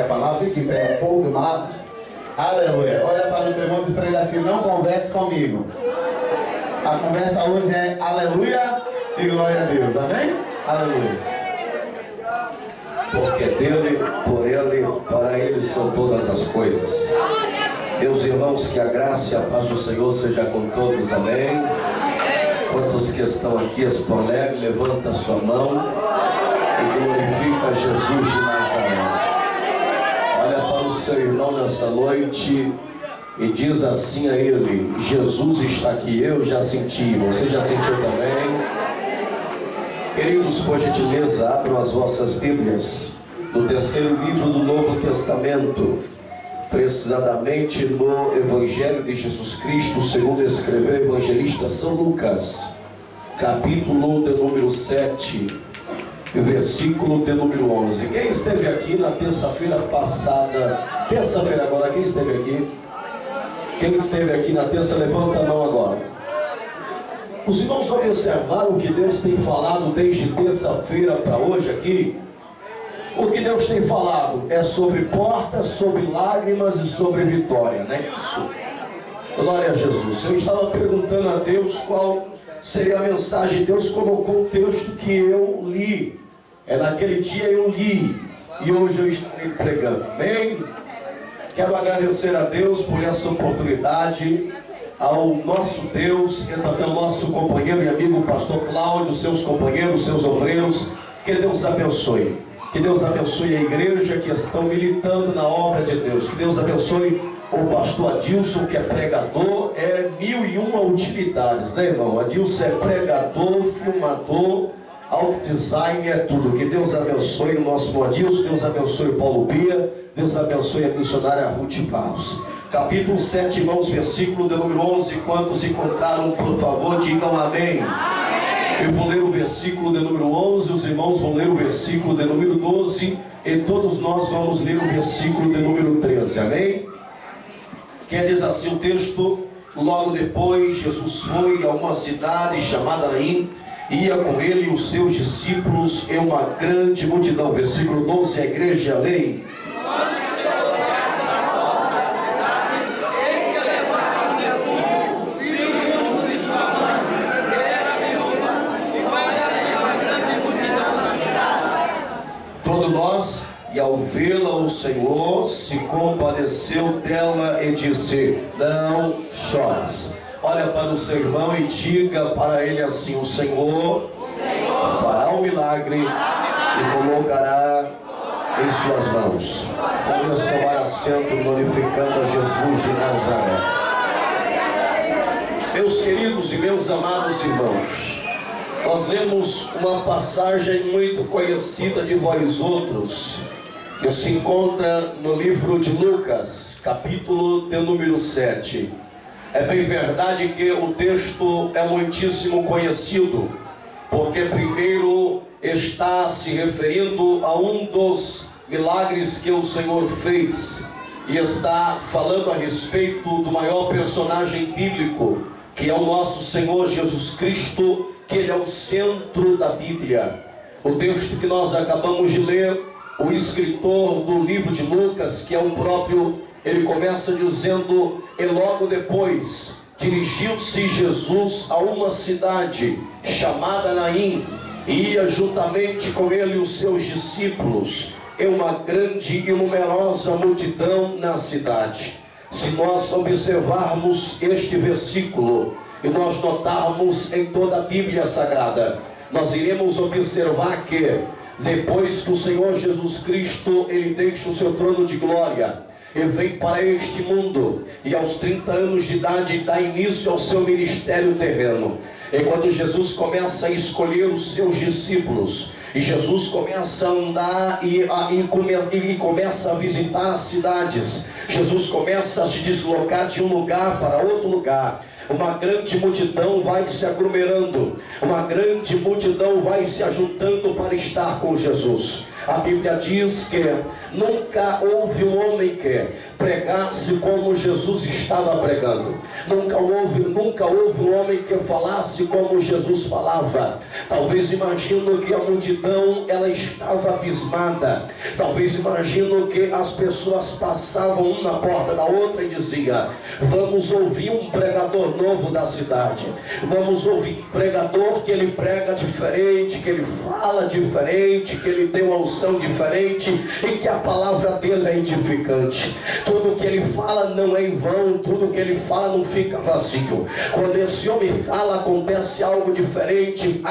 a palavra, fique em pé um pouco, amados. Aleluia. Olha para o teu irmão e diz para ele assim: não converse comigo. A conversa hoje é aleluia e glória a Deus. Amém? Aleluia. Porque dele, por ele, para ele são todas as coisas. Meus irmãos, que a graça e a paz do Senhor seja com todos. Amém? Quantos que estão aqui estão alegres, levanta a sua mão e glorifica Jesus de Nazaré. Olha para o seu irmão nesta noite e diz assim a ele: Jesus está aqui. Eu já senti, você já sentiu também? Queridos, por gentileza, abram as vossas Bíblias no terceiro livro do Novo Testamento, precisamente no Evangelho de Jesus Cristo, segundo escreveu o evangelista São Lucas, capítulo de número 7, versículo de número 11. Quem esteve aqui na terça-feira passada, terça-feira agora, quem esteve aqui? Quem esteve aqui na terça, levanta a mão agora. Os irmãos observaram o que Deus tem falado desde terça-feira para hoje aqui? O que Deus tem falado é sobre portas, sobre lágrimas e sobre vitória, não é isso? Glória a Jesus. Eu estava perguntando a Deus qual seria a mensagem. Deus colocou o texto que eu li. Naquele dia eu li e hoje eu estou pregando. Amém? Quero agradecer a Deus por essa oportunidade, ao nosso Deus, que é também o nosso companheiro e amigo pastor Cláudio, seus companheiros, seus obreiros. Que Deus abençoe. Que Deus abençoe a igreja que estão militando na obra de Deus. Que Deus abençoe o pastor Adilson, que é pregador. É 1001 utilidades, né, irmão? Adilson é pregador, filmador, auto-design, é tudo. Que Deus abençoe o nosso Adilson. Deus abençoe o Paulo Bia. Deus abençoe a missionária Ruth Barros. Capítulo 7, irmãos, versículo de número 11. Quantos encontraram, por favor, digam amém. Eu vou ler o versículo de número 11, os irmãos vão ler o versículo de número 12 e todos nós vamos ler o versículo de número 13, amém? Que diz assim o texto: logo depois Jesus foi a uma cidade chamada Naim, ia com ele os seus discípulos e uma grande multidão. Versículo 12, a igreja lê. Nós, e ao vê-la o Senhor se compadeceu dela e disse: não chores. Olha para o seu irmão e diga para ele assim: o Senhor fará um milagre e colocará em suas mãos. Vamos tomar assento glorificando a Jesus de Nazaré. Meus queridos e meus amados irmãos, nós lemos uma passagem muito conhecida de vós outros, que se encontra no livro de Lucas, capítulo de número 7. É bem verdade que o texto é muitíssimo conhecido, porque primeiro está se referindo a um dos milagres que o Senhor fez, e está falando a respeito do maior personagem bíblico, que é o nosso Senhor Jesus Cristo, que Ele é o centro da Bíblia. O texto que nós acabamos de ler, o escritor do livro de Lucas, que é o próprio, ele começa dizendo: e logo depois dirigiu-se Jesus a uma cidade chamada Naim, e ia juntamente com ele os seus discípulos e uma grande e numerosa multidão na cidade. Se nós observarmos este versículo e nós notarmos em toda a Bíblia Sagrada, nós iremos observar que depois que o Senhor Jesus Cristo ele deixa o seu trono de glória e vem para este mundo, e aos 30 anos de idade dá início ao seu ministério terreno, e quando Jesus começa a escolher os seus discípulos, e Jesus começa a andar e começa a visitar as cidades, Jesus começa a se deslocar de um lugar para outro lugar, uma grande multidão vai se aglomerando, uma grande multidão vai se ajuntando para estar com Jesus. A Bíblia diz que nunca houve um homem que pregasse como Jesus estava pregando. Nunca houve um homem que falasse como Jesus falava. Talvez imagino que a multidão ela estava abismada. Talvez imagino que as pessoas passavam um na porta da outra e dizia: vamos ouvir um pregador novo da cidade. Vamos ouvir um pregador que ele prega diferente, que ele fala diferente, que ele tem uma unção diferente e que a palavra dele é edificante. Tudo que ele fala não é em vão, tudo que ele fala não fica vazio. Quando esse homem fala, acontece algo diferente.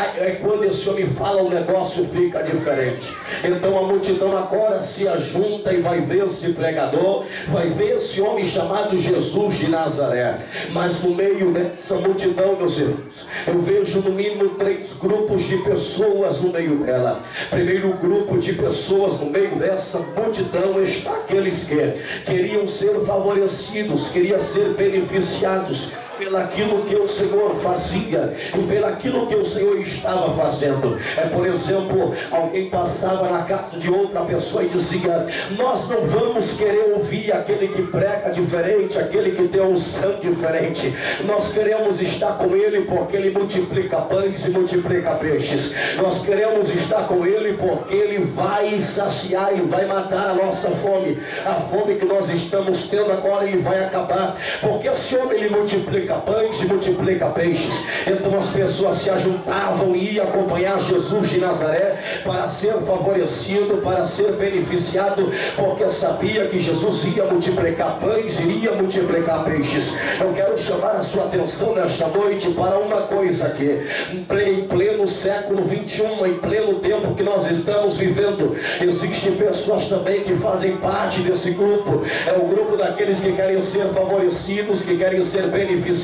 Quando esse homem fala, o negócio fica diferente. Então a multidão agora se ajunta e vai ver esse pregador, vai ver esse homem chamado Jesus de Nazaré. Mas no meio dessa multidão, meus irmãos, eu vejo no mínimo 3 grupos de pessoas no meio dela. Primeiro grupo de pessoas no meio dessa multidão está aqueles que queriam ser favorecidos, queriam ser beneficiados pelaquilo que o Senhor fazia e pelaquilo que o Senhor estava fazendo. Por exemplo, alguém passava na casa de outra pessoa e dizia: nós não vamos querer ouvir aquele que prega diferente, aquele que tem unção diferente. Nós queremos estar com ele porque ele multiplica pães e multiplica peixes. Nós queremos estar com ele porque ele vai saciar, ele vai matar a nossa fome. A fome que nós estamos tendo agora, ele vai acabar, porque esse homem ele multiplica pães e multiplica peixes. Então as pessoas se ajuntavam e iam acompanhar Jesus de Nazaré para ser favorecido, para ser beneficiado, porque sabia que Jesus ia multiplicar pães, iria multiplicar peixes. Eu quero chamar a sua atenção nesta noite para uma coisa aqui. Em pleno século 21, em pleno tempo que nós estamos vivendo, existem pessoas também que fazem parte desse grupo. É o grupo daqueles que querem ser favorecidos, que querem ser beneficiados.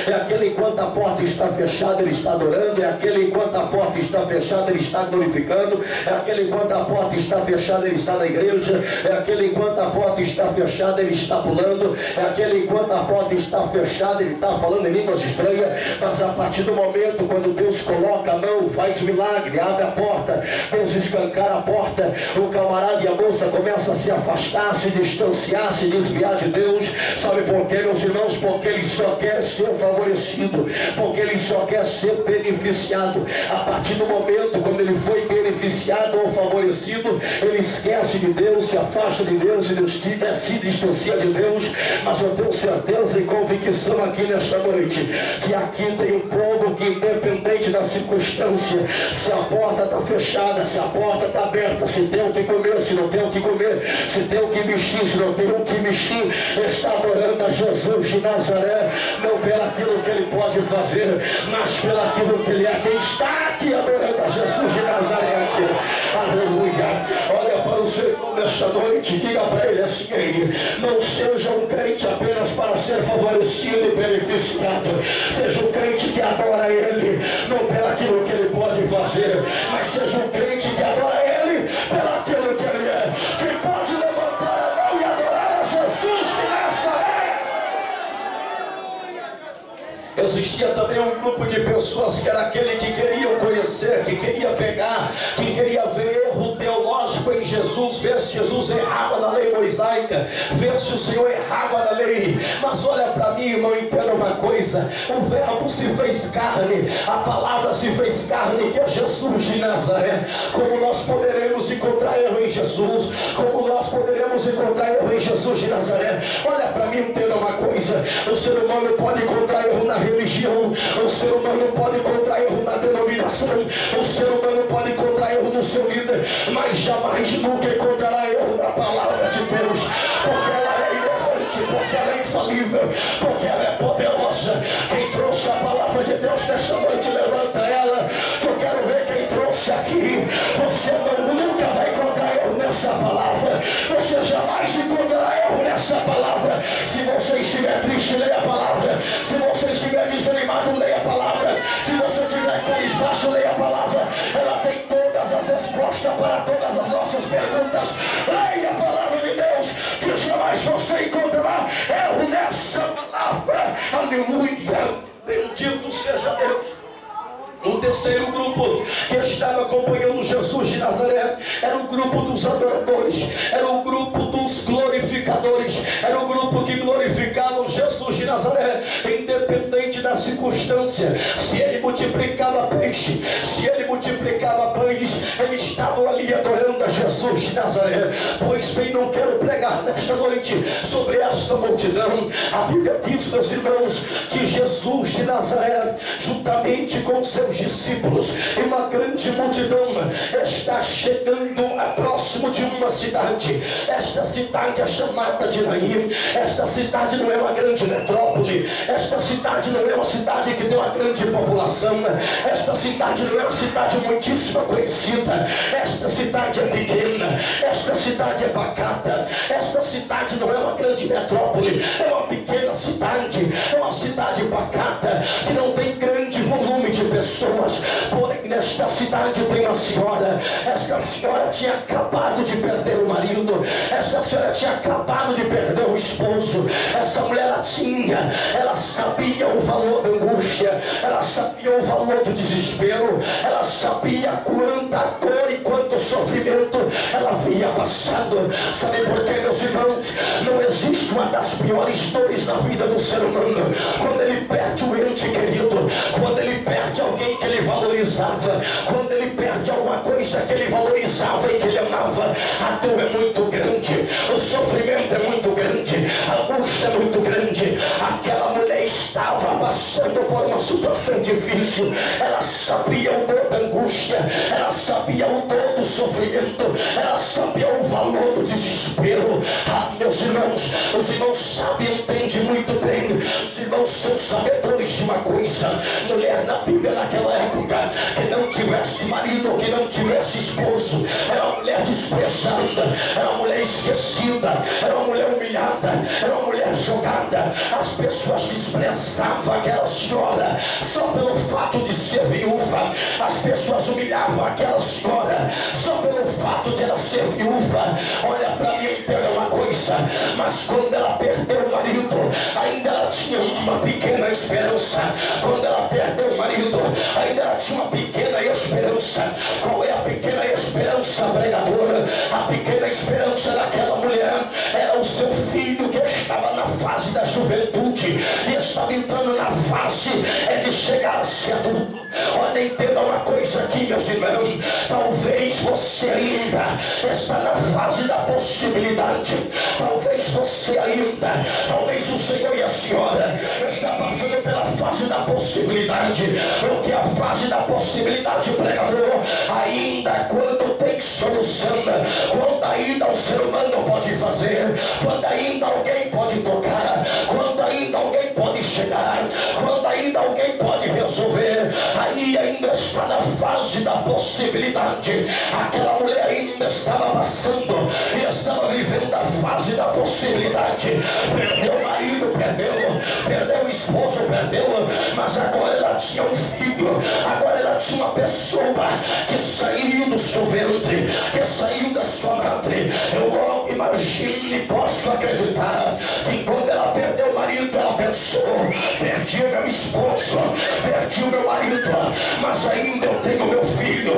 É aquele enquanto a porta está fechada ele está adorando, é aquele enquanto a porta está fechada ele está glorificando, é aquele enquanto a porta está fechada ele está na igreja, é aquele enquanto a porta está fechada ele está pulando, é aquele enquanto a porta está fechada ele está falando em línguas estranhas. Mas a partir do momento quando Deus coloca a mão, faz milagre, abre a porta, Deus escancara a porta, o camarada e a moça começam a se afastar, se distanciar, se desviar de Deus. Sabe por quê, meus irmãos? Porque ele só quer ser favorecido, porque ele só quer ser beneficiado. A partir do momento quando ele foi beneficiado ou favorecido, ele esquece de Deus, se afasta de Deus, se distancia de Deus. Mas eu tenho certeza e convicção aqui nesta noite, que aqui tem um povo que, independente da circunstância, se a porta está fechada, se a porta está aberta, se tem o que comer, se não tem o que comer, se tem o que vestir, se não tem o que vestir, está adorando a Jesus de Nazaré, não pelaquilo que ele pode fazer, mas pelaquilo que ele é. Quem está aqui adorando a Jesus de Nazaré aqui? Aleluia! Olha para o Senhor nesta noite, diga para ele assim aí: não seja um crente apenas para ser favorecido e beneficiado, seja um crente que adora ele, não pelaquilo que ele pode fazer, mas seja um crente que adora ele pelaquilo que ele é. Quem pode levantar a mão e adorar a Jesus de Nazaré? Existia também um grupo de pessoas que era aquele que queriam conhecer, que queria pegar, que queria ver erro teológico em Jesus, ver se Jesus errava na lei mosaica, ver se o Senhor errava na lei. Mas olha para mim, irmão, entenda uma coisa: o verbo se fez carne, a palavra se fez carne, que é Jesus de Nazaré. Como nós poderemos encontrar erro em Jesus? Como nós poderemos encontrar erro em Jesus de Nazaré? Olha para mim, entenda uma coisa: o ser humano pode encontrar erro na religião, o ser humano pode encontrar erro na denominação, o ser humano pode encontrar erro no seu líder, mas jamais nunca encontrará erro na palavra de Deus, porque ela é inerrante, porque ela é infalível, porque ela é poderosa. Quem trouxe a palavra de Deus nesta noite, levanta ela, que eu quero ver quem trouxe aqui. Você nunca vai encontrar erro nessa palavra, você jamais encontrará erro nessa palavra. Se você estiver triste, leia a palavra. Se você estiver desanimado, leia a palavra. Se você estiver cabisbaixo, leia a palavra. Ela tem todas as respostas para todas as nossas perguntas. Leia a palavra de Deus, que jamais você encontrará erro nessa palavra. Aleluia! Bendito seja Deus. Um terceiro grupo que estava acompanhando Jesus de Nazaré era o grupo dos adoradores, era o grupo dos glorificadores, circunstância. Se ele multiplicava peixe, se ele multiplicava pães, ele estava ali adorando a Jesus de Nazaré. Pois bem, não quero pregar nesta noite sobre esta multidão. A Bíblia diz, meus irmãos, que Jesus de Nazaré, juntamente com seus discípulos e uma grande multidão, está chegando próximo de uma cidade. Esta cidade é chamada de Naim. Esta cidade não é uma grande metrópole. Esta cidade não é uma cidade que tem uma grande população. Esta cidade não é uma cidade muitíssimo conhecida. Esta cidade é pequena. Esta cidade é pacata. Esta cidade não é uma grande metrópole. É uma pequena cidade. É uma cidade pacata que não tem grande volume de pessoas. Porém, nesta cidade tem uma senhora. Esta senhora tinha acabado de perder o marido. Esta senhora tinha acabado de perder o esposo. Essa mulher ela sabia o valor da angústia, ela sabia o valor do desespero, ela sabia quanta dor e quanto sofrimento ela havia passado. Sabe por quê, meus irmãos? Não existe uma das piores dores na vida do ser humano quando ele perde o ente querido, quando ele perde alguém que ele valorizava, quando ele perde alguma coisa que ele valorizava e que ele amava. A dor é muito grande, o sofrimento é muito grande, a angústia é muito grande. Aquela mulher estava passando por uma situação difícil. Ela sabia o dor da angústia, ela sabia o dor do sofrimento, ela sabia o valor do desespero. Meus irmãos, os irmãos sabem, entendem muito bem. Os irmãos são sabedores de uma coisa: mulher na Bíblia naquela época que não tivesse marido, que não tivesse esposo, era uma mulher desprezada, era uma mulher esquecida, era uma mulher humilhada, era uma mulher jogada. As pessoas desprezavam aquela senhora só pelo fato de ser viúva. As pessoas humilhavam aquela senhora só pelo fato de ela ser viúva. Olha para mim, entenda uma coisa: mas quando ela perdeu o marido, ainda ela tinha uma pequena esperança. Quando ela perdeu o marido, ainda ela tinha uma pequena esperança. Qual é a pequena esperança, pregadora? A pequena esperança daquela mulher era o seu filho, que estava na fase da juventude e estava entrando na fase de chegar a ser adulto. Olha, entenda uma coisa aqui, meus irmãos: talvez você ainda está na fase da possibilidade. Talvez você ainda, talvez o Senhor e a senhora está passando pela fase da possibilidade. Porque a fase da possibilidade, pregador, ainda quando tem solução, quando ainda o ser humano pode fazer, quando ainda alguém pode tocar, quando ainda alguém pode chegar, quando ainda alguém pode resolver, aí ainda está na fase da possibilidade. Aquela mulher ainda estava passando e estava vivendo a fase da possibilidade. Perdeu o marido, perdeu o esposo, mas agora ela tinha um filho, agora ela tinha uma pessoa que saiu do seu ventre, que saiu da sua madre. Eu logo imagino e posso acreditar que quando ela perdeu o marido, ela pensou: perdi o meu esposo, perdi o meu marido, mas ainda eu tenho meu filho,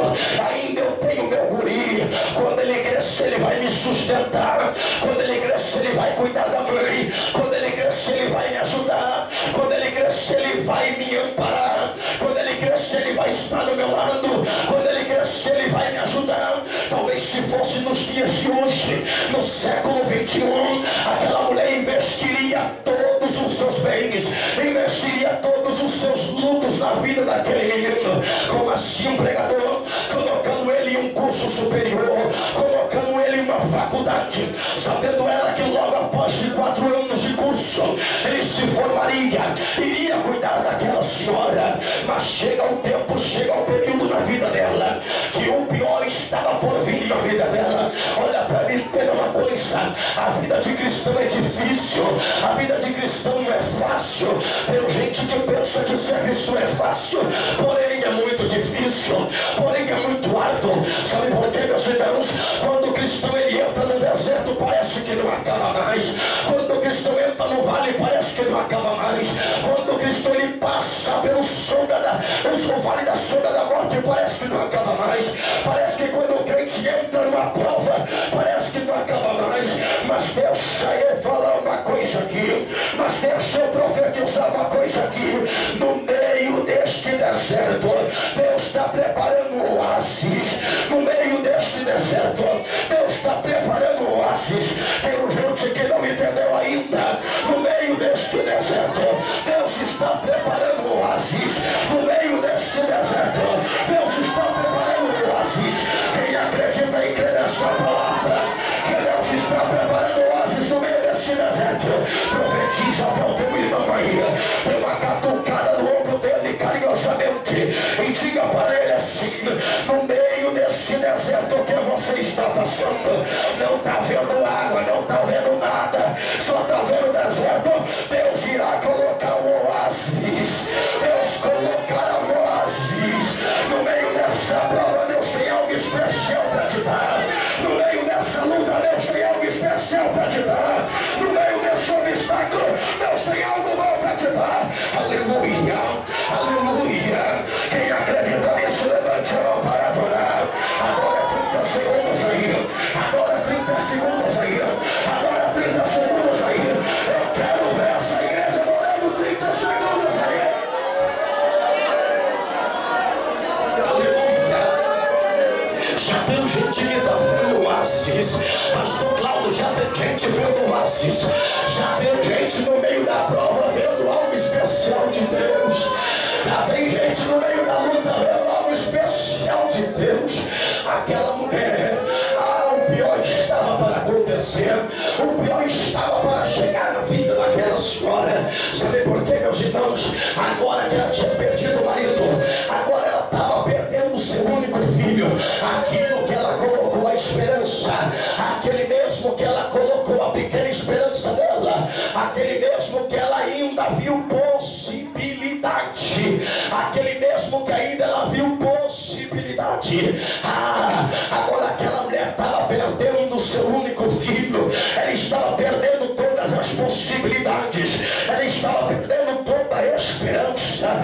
ainda eu tenho meu guri. Quando ele crescer, ele vai me sustentar. Quando ele crescer, ele vai cuidar da mãe. Quando ele crescer, ele vai me ajudar. Quando ele crescer, ele vai me amparar. Quando ele crescer, ele vai estar do meu lado. Quando ele crescer, ele vai me ajudar. Talvez se fosse nos dias de hoje, no século 21, aquela mulher investiria todos os seus bens, investiria todos os seus lutos na vida daquele menino. Como assim, um pregador? Colocando ele em um curso superior, colocando ele em uma faculdade, sabendo ela que logo após de 4 anos de curso ele se formaria, iria cuidar daquela senhora. Mas chega o tempo, chega o período na vida dela que o pior estava por vir na vida dela. Olha para mim, entenda uma coisa: a vida de cristão é difícil, a vida de cristão não é fácil. Tem gente que pensa que ser cristão é fácil, porém é muito difícil, porém é muito árduo. Sabe por quê, meus irmãos? Quando o cristão ele entra no deserto, parece que não acaba mais. Quando o cristão entra no vale, parece que não acaba mais. Quando o cristão ele passa pelo o vale da sombra da morte, parece que não acaba mais. Parece que quando o crente entra numa prova, parece que não acaba mais. Mas deixa eu falar uma coisa aqui, mas deixa eu profetizar uma coisa isso aqui, no meio deste deserto, Deus está preparando um oásis. No meio deste deserto, Deus está preparando um oásis. Tem gente que não entendeu ainda. No meio deste deserto, Deus está preparando um oásis. No meio deste deserto, Deus está preparando um oásis. Quem acredita e crê nessa palavra, que Deus está preparando um oásis no meio deste deserto, profetiza para o teu irmão aí, dê uma catucada no ombro dele carinhosamente e diga para ele assim: no meio desse deserto que você está passando, não está vendo água, não está vendo nada, só está vendo deserto, Deus irá colocar um oásis. Deus colocará um oásis. No meio dessa prova, Deus tem algo especial para te dar. No meio dessa luta, Deus tem algo especial para te dar. No meio desse obstáculo, Deus tem algo bom para te dar. Aleluia, aleluia. Quem acredita nisso, levante a mão para adorar. Adora 30 segundos aí. Adora 30 segundos aí. Adora 30 segundos aí. Eu quero ver essa igreja adorando 30 segundos aí. Aleluia. Já tem gente que está vendo oásis. Pastor Cláudio, já tem gente vendo oásis. Já tem gente no meio da prova vendo algo especial de Deus. Já tem gente no meio da luta vendo algo especial de Deus. Aquela mulher, o pior estava para acontecer. O pior estava para chegar na vida daquela senhora. Sabe por quê, meus irmãos? Agora que ela tinha perdido o marido, agora ela estava perdendo o seu único filho. Aquilo que ela colocou a esperança, aquele mesmo que ela colocou a pequena esperança dela, aquele mesmo que ela ainda viu possibilidade, aquele mesmo que ainda ela viu possibilidade. Agora aquela mulher estava perdendo o seu único filho, ela estava perdendo todas as possibilidades, ela estava perdendo toda a esperança.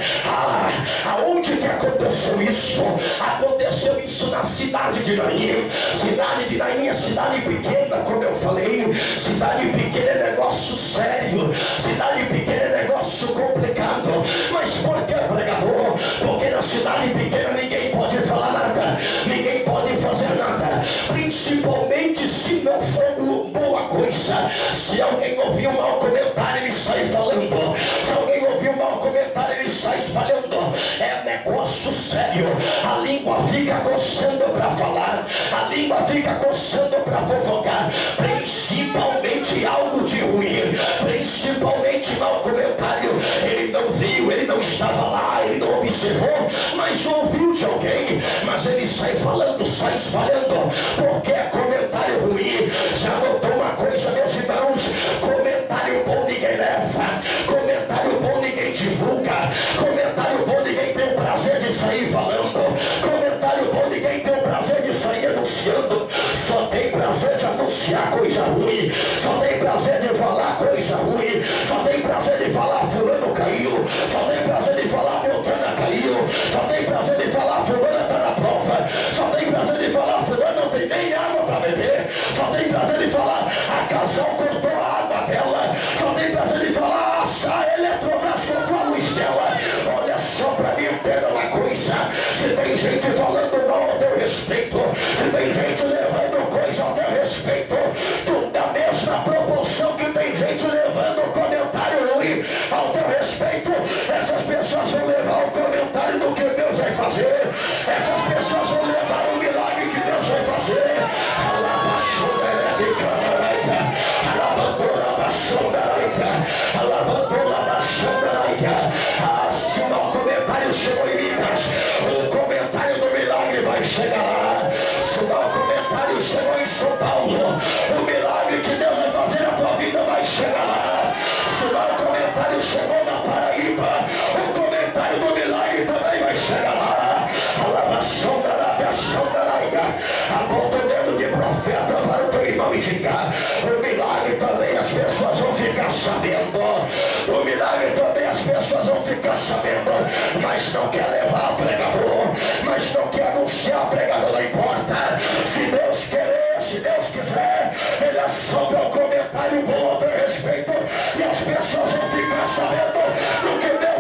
Aonde que aconteceu isso? Aconteceu isso na cidade de Naim. Cidade de Naim é cidade pequena, como eu falei. Cidade pequena é negócio sério. Cidade pequena é negócio complicado. Mas por que, pregador? Porque na cidade pequena ninguém pode falar nada, ninguém pode fazer nada, principalmente se não for boa coisa. Se alguém ouvir um mau comentário, ele sai falando. Se alguém ouvir um mau comentário, ele sai espalhando. É negócio sério. A língua fica coçando para falar, a língua fica coçando para fofocar, principalmente algo de ruim, principalmente mau comentário. Ele não viu, ele não estava lá, ele não observou, mas ouviu de alguém, mas ele sai falando, sai espalhando, porque é comentário ruim. Já notou uma coisa, meus irmãos? Comentário bom ninguém leva, comentário bom ninguém divulga, comentário bom ninguém tem o prazer de sair falando, comentário bom ninguém tem o prazer de sair anunciando. Só tem prazer de anunciar coisa ruim, só tem prazer de falar coisa ruim, só tem prazer de falar fulano caiu, só tem prazer de falar Beltrana caiu, só tem prazer de falar fulana está na prova, só tem prazer de falar fulano não tem nem água para beber, só tem prazer de falar a casal cortou a água dela, só tem prazer de falar a Eletrobras cortou a luz dela. Olha só para mim, entenda uma coisa: se tem gente falando mal ao teu respeito, se tem gente levando coisa ao teu respeito, da mesma proporção que tem gente levando comentário ruim ao teu respeito, essas pessoas vão levar o comentário do que Deus vai fazer. Essas pessoas vão levar o milagre que Deus vai fazer. Se o mau comentário chegou em Minas, o comentário do milagre vai chegar lá. Se o mau comentário chegou em São Paulo, o milagre que Deus vai fazer na tua vida vai chegar lá. Se o mau comentário chegou na Paraíba, o comentário do milagre também vai chegar lá. Aponta o dedo de profeta para o teu irmão e diga: o milagre também as pessoas vão ficar sabendo. O milagre também as pessoas vão ficar sabendo. Mas não quer levar pregador, mas não quer anunciar pregador, não importa. Se Deus querer, se Deus quiser, ele assopra um comentário bom a teu respeito e as pessoas vão ficar sabendo do que Deus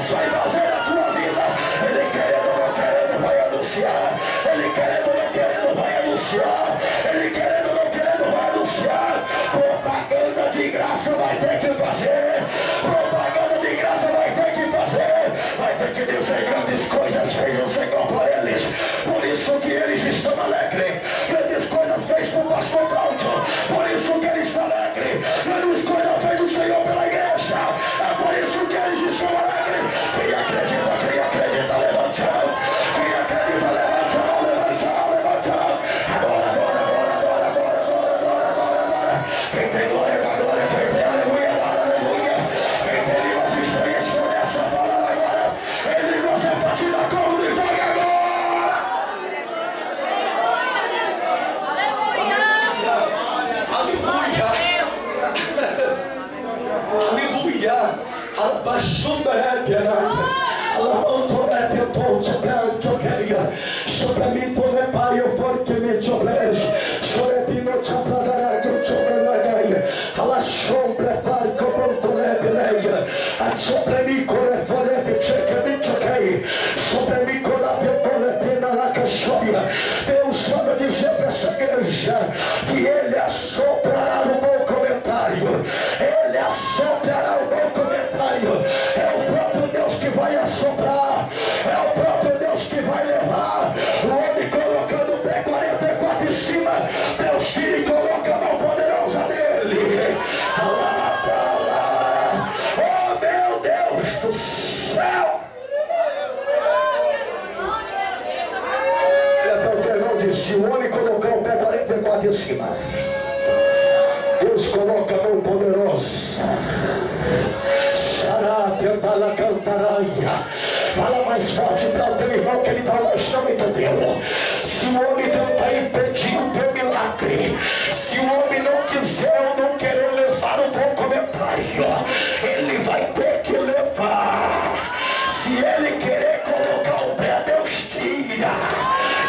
propaganda de graça vai ter que fazer. Propaganda de graça vai ter que fazer. Vai ter que dizer grandes coisas fez o Senhor por eles. Por isso que eles estão alegres. Grandes coisas fez por pastor Cláudio. Por isso que ele está alegre. Grandes coisas fez o Senhor pela igreja. É por isso que eles estão alegres. Quem acredita, levante a mão. Quem acredita, levante a mão, levante a mão, levante a mão. Agora. Quem tem glória, glória. Quem tem aleluia, aleluia. Quem tem línguas estranhas, começa a falar agora. Ele você pode dar como de glória agora. Aleluia. Aleluia. Alabashundarebiana. Alabantorebetontebeantoqueria. Sobre mim tome pai, eu fortemente obrejo. Chorebino tchapladaregio tchobrenagaia. Alashombre farco pontolebileia. Sobre mim correforebe tchekemichokei. Sobre mim corapetolepina lacachoia. Deus manda dizer para essa igreja que Ele assoprará o bom comentário. Ele assoprará o bom comentário. É o próprio Deus que vai assoprar. É o próprio Deus que vai levar. O homem colocando o pé 44 em cima, Deus tira e coloca a mão poderosa dele. Oh meu Deus do céu. Então o irmão disse, o homem colocou o pé 44 em cima, Deus coloca a mão poderosa. Fala mais forte para o teu irmão que ele talvez não entendeu. Se o homem tentar impedir o teu milagre, se o homem não quiser ou não querer levar um bom comentário, ele vai ter que levar. Se ele querer colocar o pé, Deus tira.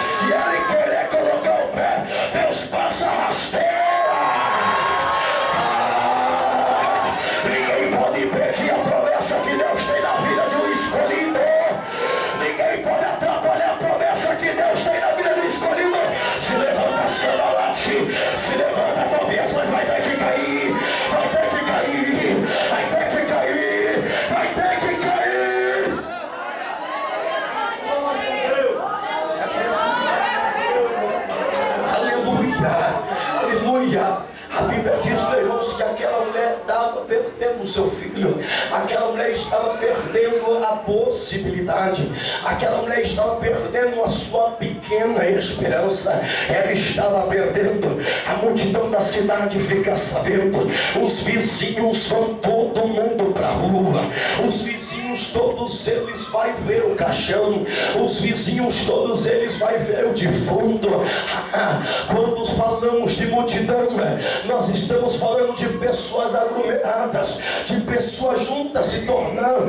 Se ele querer colocar o pé, Deus passa a rasteira. Ninguém pode impedir a promessa que Deus tem na vida de um escolhido. Ninguém pode atrapalhar a promessa que Deus tem na vida do escolhido. Se levanta Sanbalate, se levanta Tobias, mas vai ter que cair. Vai ter que cair. Vai ter que cair. Vai ter que cair. Aleluia. Aleluia. A Bíblia diz, irmãos, que aquela mulher estava perdendo o seu filho. Aquela mulher estava perdendo a possibilidade. Aquela mulher estava perdendo a sua pequena esperança. Ela estava perdendo. A multidão da cidade fica sabendo. Os vizinhos vão todo mundo para a rua. Os vizinhos, todos eles vai ver o caixão. Os vizinhos, todos eles vai ver o defunto. Quando falamos de multidão, nós estamos falando de pessoas aglomeradas, de pessoas juntas se tornam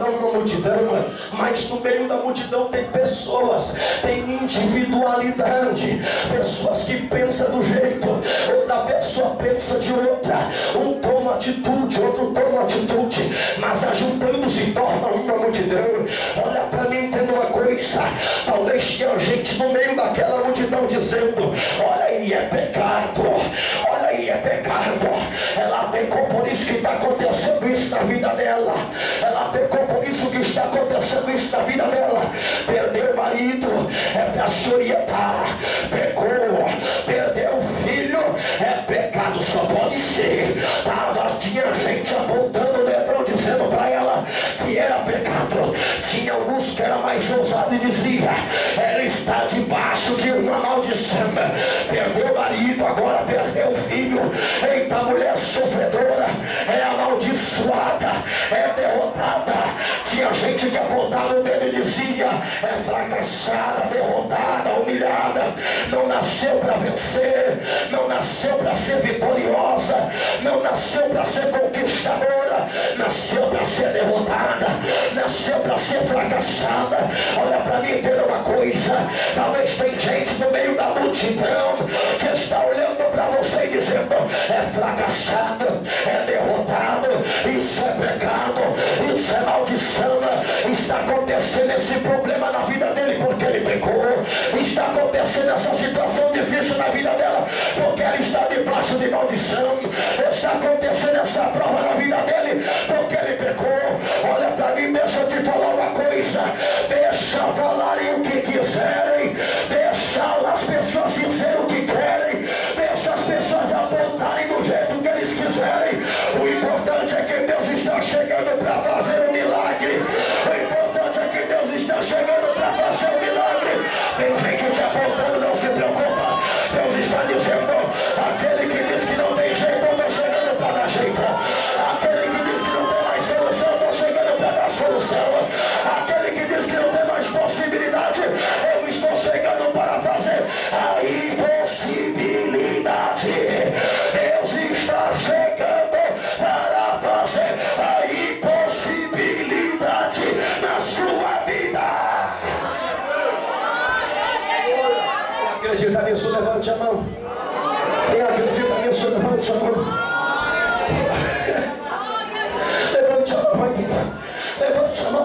uma multidão. Mas no meio da multidão tem pessoas, tem individualidade, pessoas que pensam do jeito, outra pessoa pensa de outra. Um toma atitude, outro toma atitude, mas ajuntando-se torna uma multidão. Olha para mim, entenda uma coisa. Talvez tinha gente no meio daquela multidão dizendo: olha aí, é pecado. Olha aí, é pecado. Ela pecou, por isso que está acontecendo isso na vida dela. Ela pecou, por isso que está acontecendo isso na vida dela. Perdeu o marido, é para se orientar. Pecou, perdeu o filho, é pecado, só pode ser. Tinha gente apontando o dedo, dizendo para ela que era pecado. Tinha alguns que era mais ousado e dizia: ela está debaixo de uma maldição. Perdeu o marido, agora perdeu o filho. Eita, mulher sofredora, é amaldiçoada, é derrotada. Tinha gente que apontava o dedo e dizia: é fracassada, derrotada, humilhada. Não nasceu para vencer, não nasceu para ser vitoriosa, não nasceu para ser conquistadora, nasceu para ser derrotada, nasceu para ser fracassada. Olha para mim, entenda uma coisa. Talvez tem gente no meio da multidão que está olhando para você e dizendo: é fracassado, é derrotado, isso é pecado, isso é maldição. Está acontecendo esse problema na vida dele porque ele pecou. Está acontecendo essa situação difícil na vida dela porque ela está debaixo de maldição. Está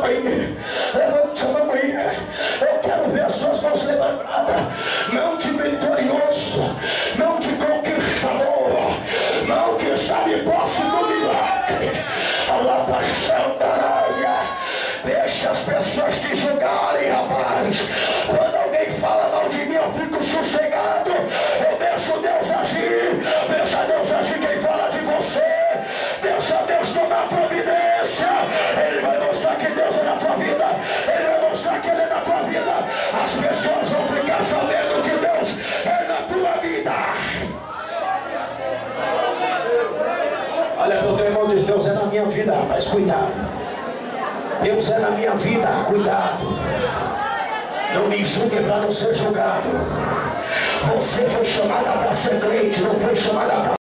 aí. Levante a mão aí. Eu quero ver as suas mãos levantadas. Mão de vitorioso, mão de conquistador, mão que está de posse do milagre. A paixão da aranha. Deixa as pessoas te julgarem, rapaz. Quando alguém fala mal de mim, eu fico sossegado. Eu deixo Deus agir. Deixa Deus agir quem fala de você. Deixa Deus tomar providência. Ele vai mostrar que Deus é na tua vida. Ele vai mostrar que Ele é na tua vida. As pessoas vão ficar sabendo que Deus é na tua vida. Olha para o teu irmão, diz: Deus é na minha vida, rapaz, cuidado. Deus é na minha vida, cuidado. Não me julgue para não ser julgado. Você foi chamada para ser crente, não foi chamada para